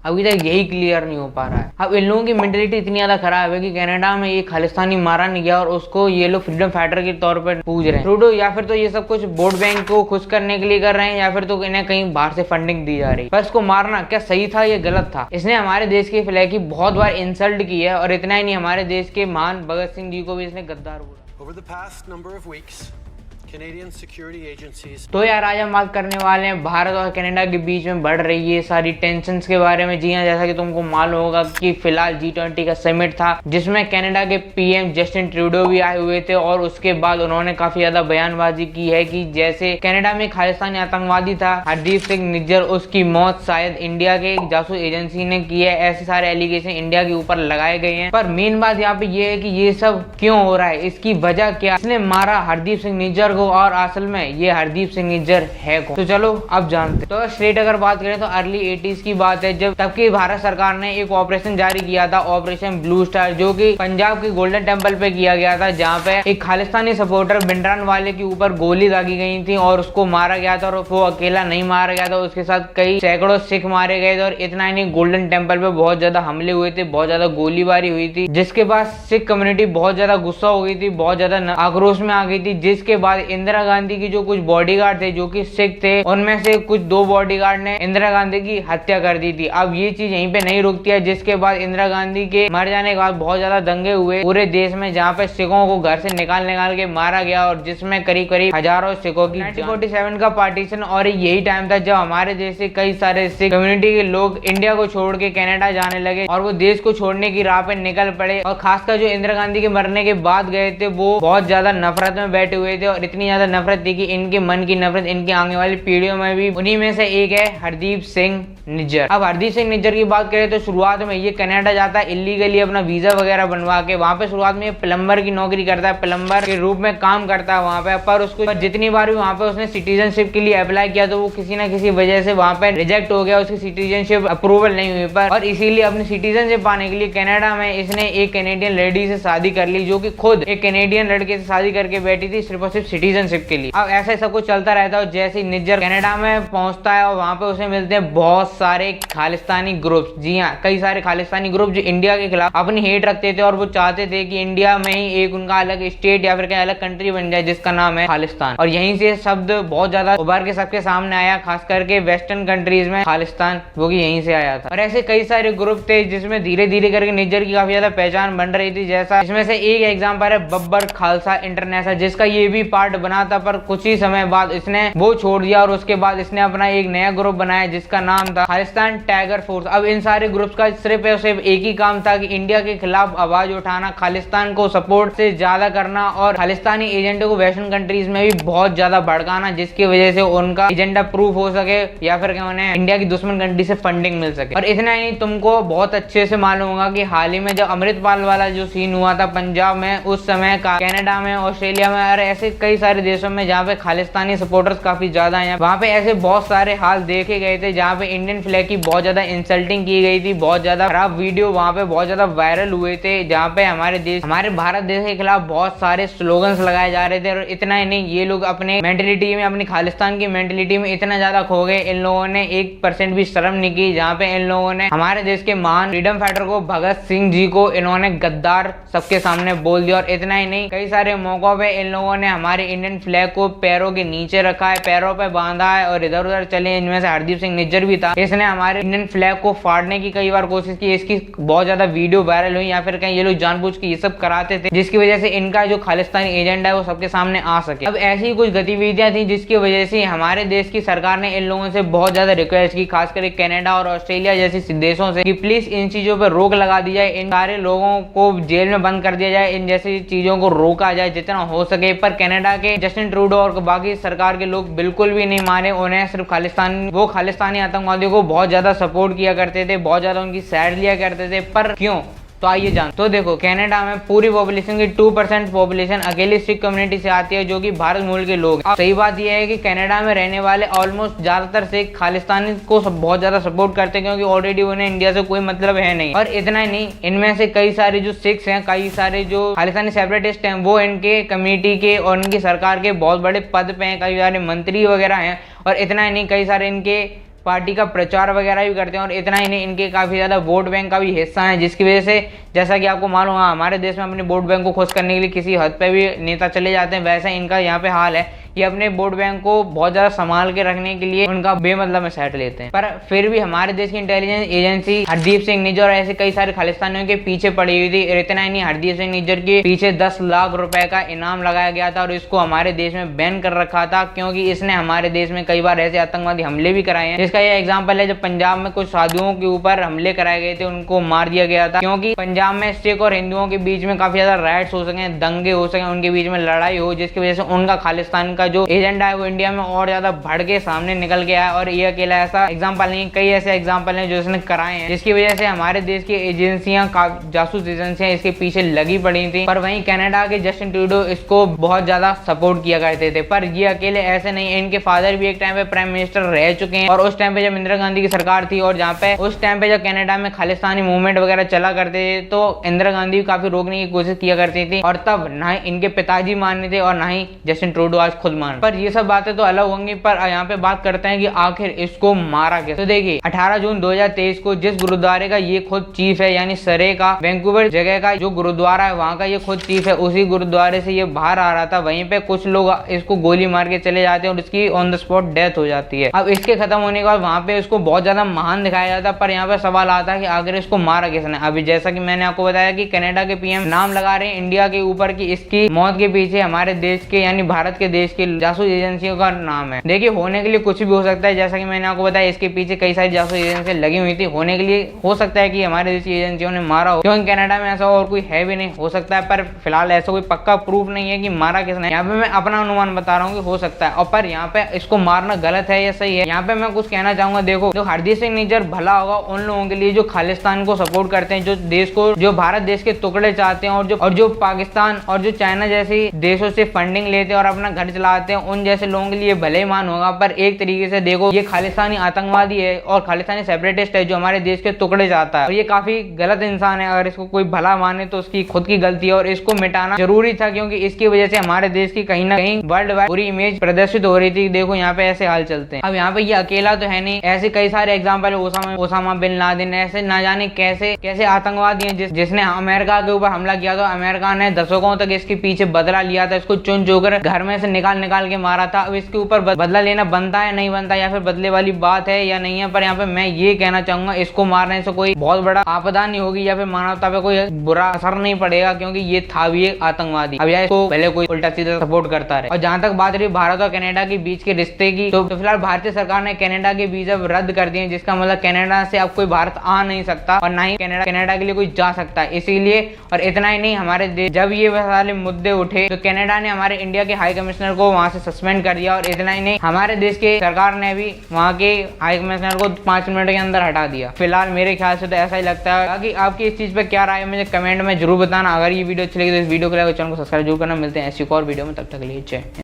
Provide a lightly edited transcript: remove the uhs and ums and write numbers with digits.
अभी तक यही क्लियर नहीं हो पा रहा है। अब इन लोगों की मेंटेलिटी इतनी ज्यादा खराब है कि कनाडा में ये खालिस्तानी मारा नहीं गया और उसको ये लोग फ्रीडम फाइटर के तौर पर पूज रहे हैं। ट्रूडो या फिर तो ये सब कुछ वोट बैंक को खुश करने के लिए कर रहे हैं या फिर तो इन्हें कहीं बाहर से फंडिंग दी जा रही है। पर इसको मारना क्या सही था या गलत था? इसने हमारे देश के फ्लैग की बहुत बार इंसल्ट की है और इतना ही नहीं, हमारे देश के महान भगत सिंह जी को भी इसने गद्दार बोला। तो यार आज हम बात करने वाले हैं भारत और कनाडा के बीच में बढ़ रही है सारी टेंशंस के बारे में। जी हाँ, जैसा कि तुमको मालूम होगा कि फिलहाल G20 का समिट था जिसमें कनाडा के पीएम जस्टिन ट्रूडो भी आए हुए थे और उसके बाद उन्होंने काफी ज्यादा बयानबाजी की है कि जैसे कनाडा में खालिस्तानी आतंकवादी था हरदीप सिंह निज्जर, उसकी मौत शायद इंडिया के एक जासूस एजेंसी ने की है। ऐसे सारे एलिगेशन इंडिया के ऊपर लगाए गए हैं। पर मेन बात यहाँ पे ये है कि ये सब क्यों हो रहा है, इसकी वजह क्या, इसने मारा हरदीप सिंह निज्जर को और असल में ये हरदीप सिंह निज्जर है कौन? तो चलो अब जानते। तो स्ट्रेट अगर बात करें तो अर्ली 80s की बात है जब तब की भारत सरकार ने एक ऑपरेशन जारी किया था, ऑपरेशन ब्लू स्टार, जो कि पंजाब के गोल्डन टेम्पल पे किया गया था, जहाँ पे एक खालिस्तानी सपोर्टर भिंडरान वाले के ऊपर गोली दागी गई थी और उसको मारा गया था। और वो अकेला नहीं मारा गया था, उसके साथ कई सैकड़ों सिख मारे गए थे। और इतना ही नहीं, गोल्डन टेम्पल पे बहुत ज्यादा हमले हुए थे, बहुत ज्यादा गोलीबारी हुई थी, जिसके बाद सिख कम्युनिटी बहुत ज्यादा गुस्सा हो गई थी, बहुत ज्यादा आक्रोश में आ गई थी। जिसके बाद इंदिरा गांधी की जो कुछ बॉडीगार्ड थे जो कि सिख थे, उनमें से कुछ 2 बॉडीगार्ड ने इंदिरा गांधी की हत्या कर दी थी। अब ये चीज यहीं पे नहीं रुकती है, जिसके बाद इंदिरा गांधी के मर जाने के बाद बहुत ज्यादा दंगे हुए पूरे देश में, जहाँ पे सिखों को घर से निकाल के मारा गया और जिसमें करीब करीब हजारों सिखों की 1947 का पार्टीशन। और यही टाइम था जब हमारे देश से कई सारे सिख कम्युनिटी के लोग इंडिया को छोड़ के कनाडा जाने लगे और वो देश को छोड़ने की राह पे निकल पड़े। और खासकर जो इंदिरा गांधी के मरने के बाद गए थे वो बहुत ज्यादा नफरत में बैठे हुए थे और इतनी ज्यादा नफरत थी कि इनके मन की नफरत इनकी आने वाली पीढ़ियों में भी। उन्हीं में से एक है हरदीप सिंह निज्जर। अब हरदीप सिंह निज्जर की बात करें तो शुरुआत में ये कनाडा जाता है इलीगली अपना वीजा वगैरह बनवा के। वहाँ पे शुरुआत में ये प्लम्बर की नौकरी करता है, प्लम्बर के रूप में काम करता है वहाँ पे। पर उसको जितनी बार भी वहाँ पे उसने सिटीजनशिप के लिए अप्लाई किया तो वो किसी ना किसी वजह से वहाँ पे रिजेक्ट हो गया, उसकी सिटीजनशिप अप्रूवल नहीं हुई पर। और इसीलिए अपनी सिटीजनशिप पाने के लिए कनाडा में इसने एक कैनेडियन लेडी से शादी कर ली, जो कि खुद एक कैनेडियन लड़के से शादी करके बैठी थी सिर्फ और सिर्फ सिटीजनशिप के लिए। अब ऐसा सब कुछ चलता रहता है। जैसे निज्जर कनाडा में पहुंचता है और वहां पे उसे मिलते हैं बहुत सारे खालिस्तानी ग्रुप्स। जी हाँ, कई सारे खालिस्तानी ग्रुप जो इंडिया के खिलाफ अपनी हेट रखते थे और वो चाहते थे कि इंडिया में ही एक उनका अलग स्टेट या फिर कहीं अलग कंट्री बन जाए जिसका नाम है खालिस्तान। और यहीं से शब्द बहुत ज्यादा उभर के सबके सामने आया, खास करके वेस्टर्न कंट्रीज में खालिस्तान वो भी यहीं से आया था। और ऐसे कई सारे ग्रुप थे जिसमें धीरे धीरे करके निज्जर की काफी ज्यादा पहचान बन रही थी। जैसा इसमें से एक एग्जाम्पल है बब्बर खालसा इंटरनेशनल, जिसका ये भी पार्ट बना था पर कुछ ही समय बाद इसने वो छोड़ दिया और उसके बाद इसने अपना एक नया ग्रुप बनाया जिसका नाम था खालिस्तान टाइगर फोर्स। अब इन सारे ग्रुप्स का सिर्फ और सिर्फ एक ही काम था कि इंडिया के खिलाफ आवाज उठाना, खालिस्तान को सपोर्ट से ज्यादा करना और खालिस्तानी एजेंडे को वेस्टर्न कंट्रीज में भी बहुत ज्यादा भड़काना, जिसकी वजह से उनका एजेंडा प्रूफ हो सके या फिर उन्हें इंडिया की दुश्मन कंट्री से फंडिंग मिल सके। और इतना ही नहीं, तुमको बहुत अच्छे से मालूम होगा कि हाल ही में जब अमृतपाल वाला जो सीन हुआ था पंजाब में, उस समय कनाडा में, ऑस्ट्रेलिया में और ऐसे कई सारे देशों में जहाँ पे खालिस्तानी सपोर्टर्स काफी ज्यादा हैं, वहाँ पे ऐसे बहुत सारे हाल देखे गए थे जहाँ पे इंडियन फ्लैग की बहुत ज्यादा इंसल्टिंग की गई थी, बहुत ज्यादा खराब वीडियो वहाँ पे बहुत ज्यादा वायरल हुए थे, जहाँ पे हमारे भारत देश के खिलाफ बहुत सारे स्लोगन्स लगाए जा रहे थे। और इतना ही नहीं, ये लोग अपने मेंटेलिटी में, अपनी खालिस्तान की मेंटेलिटी में इतना ज्यादा खो गए, इन लोगों ने 1% भी शर्म नहीं की। जहाँ पे इन लोगों ने हमारे देश के महान फ्रीडम फाइटर को, भगत सिंह जी को इन्होंने गद्दार सबके सामने बोल दिया। और इतना ही नहीं, कई सारे मौकों पे इन लोगों ने हमारे इंडियन फ्लैग को पैरों के नीचे रखा है, पैरों पे बांधा है और इधर उधर चले। इनमें से हरदीप सिंह निज्जर भी था, इसने हमारे इंडियन फ्लैग को फाड़ने की कई बार कोशिश की, इसकी बहुत ज्यादा वीडियो वायरल हुई, या फिर कहीं ये लोग जानबूझ के ये सब कराते थे जिसकी वजह से इनका जो खालिस्तानी एजेंडा है वो सबके सामने आ सके। अब ऐसी ही कुछ गतिविधियां थी जिसकी वजह से हमारे देश की सरकार ने इन लोगों से बहुत ज्यादा रिक्वेस्ट की, खासकर कनाडा और ऑस्ट्रेलिया जैसे देशों से, कि प्लीज इन चीजों पर रोक लगा दी जाए, इन सारे लोगों को जेल में बंद कर दिया जाए, इन जैसी चीजों को रोका जाए जितना हो सके। पर कनाडा के जस्टिन ट्रूडो और बाकी सरकार के लोग बिल्कुल भी नहीं माने, उन्हें सिर्फ खालिस्तानी आतंकवादियों को बहुत ज्यादा सपोर्ट किया करते थे, बहुत ज्यादा उनकी साइड लिया करते थे। पर क्यों? तो आइए जान। तो देखो, कनाडा में पूरी पॉपुलेशन की 2% पॉपुलेशन अकेली सिख कम्युनिटी से आती है, जो कि भारत मूल के लोग। अब सही बात यह है कि कनाडा में रहने वाले ऑलमोस्ट ज्यादातर सिख खालिस्तानी को बहुत ज्यादा सपोर्ट करते हैं, क्योंकि ऑलरेडी उन्हें इंडिया से कोई मतलब है नहीं। और इतना ही नहीं, इनमें से कई सारे जो सिख्स हैं, कई सारे जो खालिस्तानी सेपरेटिस्ट हैं, वो इनके कम्युनिटी के और इनकी सरकार के बहुत बड़े पद पे हैं, कई सारे मंत्री वगैरह हैं। और इतना ही नहीं, कई सारे इनके पार्टी का प्रचार वगैरह भी करते हैं। और इतना ही नहीं, इनके काफी ज्यादा वोट बैंक का भी हिस्सा है, जिसकी वजह से जैसा कि आपको मालूम है हमारे देश में अपने वोट बैंक को खुश करने के लिए किसी हद पे भी नेता चले जाते हैं, वैसा इनका यहाँ पे हाल है। ये अपने वोट बैंक को बहुत ज्यादा संभाल के रखने के लिए उनका बेमतलब में सेट लेते हैं। पर फिर भी हमारे देश की इंटेलिजेंस एजेंसी हरदीप सिंह निज्जर और ऐसे कई सारे खालिस्तानियों के पीछे पड़ी हुई थी। इतना ही नहीं, हरदीप सिंह निज्जर के पीछे 10 लाख रुपए का इनाम लगाया गया था और इसको हमारे देश में बैन कर रखा था, क्योंकि इसने हमारे देश में कई बार ऐसे आतंकवादी हमले भी कराए हैं। जिसका यह एग्जाम्पल है जब पंजाब में कुछ साधुओं के ऊपर हमले कराए गए थे, उनको मार दिया गया था, क्योंकि पंजाब में सिख और हिंदुओं के बीच में काफी ज्यादा राइट्स हो सके, दंगे हो सके, उनके बीच में लड़ाई हो, जिसकी वजह से उनका खालिस्तान का जो एजेंडा है इंडिया में और ज्यादा बढ़ के सामने निकल गया है। और ये अकेला ऐसा एग्जांपल नहीं, कई ऐसे एग्जांपल हैं जो इसने कराए हैं, जिसकी वजह से हमारे देश की एजेंसियां, जासूस एजेंसियां इसके पीछे लगी पड़ी थी। पर वहीं कनाडा के जस्टिन ट्रूडो इसको बहुत ज्यादा सपोर्ट किया करते थे। पर ये अकेले ऐसे नहीं, इनके फादर भी एक टाइम पे प्राइम मिनिस्टर रह चुके हैं, और उस टाइम पे जब इंदिरा गांधी की सरकार थी और जहाँ पे उस टाइम पे जब कनाडा में खालिस्तानी मूवमेंट वगैरह चला करते थे, तो इंदिरा गांधी भी काफी रोकने की कोशिश किया करती थी, और तब ना ही इनके पिताजी माने थे और ना ही जस्टिन ट्रूडो आज खुद मान। पर ये सब बातें तो अलग होंगी, पर यहाँ पे बात करते हैं कि आखिर इसको मारा कैसे। तो देखिए 18 जून 2023 को जिस गुरुद्वारे का ये खुद चीफ है, यानी सरे का वैंकूवर जगह का जो गुरुद्वारा है वहाँ का ये खुद चीफ है, उसी गुरुद्वारे से ये बाहर आ रहा था। वहीं पे कुछ लोग इसको गोली मार के चले जाते हैं और इसकी ऑन द स्पॉट डेथ हो जाती है। अब इसके खत्म होने के बाद वहाँ पे इसको बहुत ज्यादा महान दिखाया जाता है, पर यहाँ पे सवाल आता है कि आखिर इसको मारा किसने। अभी जैसा कि मैंने आपको बताया कि कनाडा के पीएम नाम लगा रहे हैं इंडिया के ऊपर कि इसकी मौत के पीछे हमारे देश के यानी भारत के देश की जासूस एजेंसियों का नाम है। देखिए होने के लिए कुछ भी हो सकता है, जैसा कि मैंने आपको बताया इसके पीछे कई सारी जासूस एजेंसियां लगी हुई थी। होने के लिए हो सकता है कि हमारे देश की एजेंसियों ने मारा हो, क्योंकि कनाडा में ऐसा और कोई है भी नहीं, हो सकता है, पर फिलहाल ऐसा कोई पक्का प्रूफ नहीं है कि मारा किसने। यहाँ पे मैं अपना अनुमान बता रहा हूँ कि हो सकता है, और पर यहाँ पे इसको मारना गलत है या सही है, यहाँ पे मैं कुछ कहना चाहूंगा। देखो जो हरदीप सिंह निज्जर भला होगा उन लोगों के लिए जो खालिस्तान को सपोर्ट करते हैं, जो देश को, जो भारत देश के टुकड़े चाहते हैं, और जो पाकिस्तान और जो चाइना जैसी देशों से फंडिंग लेते हैं और अपना घर चलाते हैं, उन जैसे लोगों के लिए भले मान होगा। पर एक तरीके से देखो ये खालिस्तानी आतंकवादी है और खालिस्तानी सेपरेटिस्ट है जो हमारे देश के टुकड़े चाहता है, और ये काफी गलत इंसान है। अगर इसको कोई भला माने तो उसकी खुद की गलती है, और इसको मिटाना जरूरी था, क्योंकि इसकी वजह से हमारे देश की कहीं ना कहीं वर्ल्ड वाइड पूरी इमेज प्रदर्शित हो रही थी। देखो यहाँ पे ऐसे हाल चलते हैं। अब यहाँ पे ये अकेला तो है नहीं, ऐसे कई सारे एग्जाम्पल है, ओसामा बिन लादेन, ऐसे ना जाने कैसे कैसे आतंकवादी हैं जिसने अमेरिका के ऊपर हमला किया था। अमेरिका ने दशकों तक इसके पीछे बदला लिया था, इसको चुन चुनकर घर में से निकाल के मारा था। अब इसके ऊपर बदला लेना बनता है नहीं बनता, या फिर बदले वाली बात है या नहीं है। पर यहाँ पे मैं ये कहना चाहूंगा इसको मारने से कोई बहुत बड़ा आपदा नहीं होगी या फिर मानवता पे कोई बुरा असर नहीं पड़ेगा, क्योंकि ये था भी एक आतंकवादी। अब यार इसको पहले कोई उल्टा सीधा सपोर्ट करता रहे। और जहां तक बात रही भारत और कनाडा के बीच के रिश्ते की, तो फिलहाल भारतीय सरकार ने कनाडा के वीजा रद्द कर दिए, जिसका मतलब कनाडा से अब कोई भारत आ नहीं सकता और ना ही कनाडा के लिए कोई जा सकता है। इसीलिए, और इतना ही नहीं, हमारे देश जब ये सारे मुद्दे उठे तो कनाडा ने हमारे इंडिया के हाई कमिश्नर को वहां से सस्पेंड कर दिया। और इतना ही नहीं, हमारे देश के सरकार ने भी वहाँ के हाई कमिश्नर को 5 मिनट के अंदर हटा दिया। फिलहाल मेरे ख्याल से तो ऐसा ही लगता है। बाकी आपकी इस चीज पे क्या राय है मुझे कमेंट में जरूर बताना। अगर ये वीडियो अच्छी लगी तो इस वीडियो को लाइक और चैनल को सब्सक्राइब जरूर करना। मिलते हैं ऐसी और वीडियो में, तब तक के लिए जय।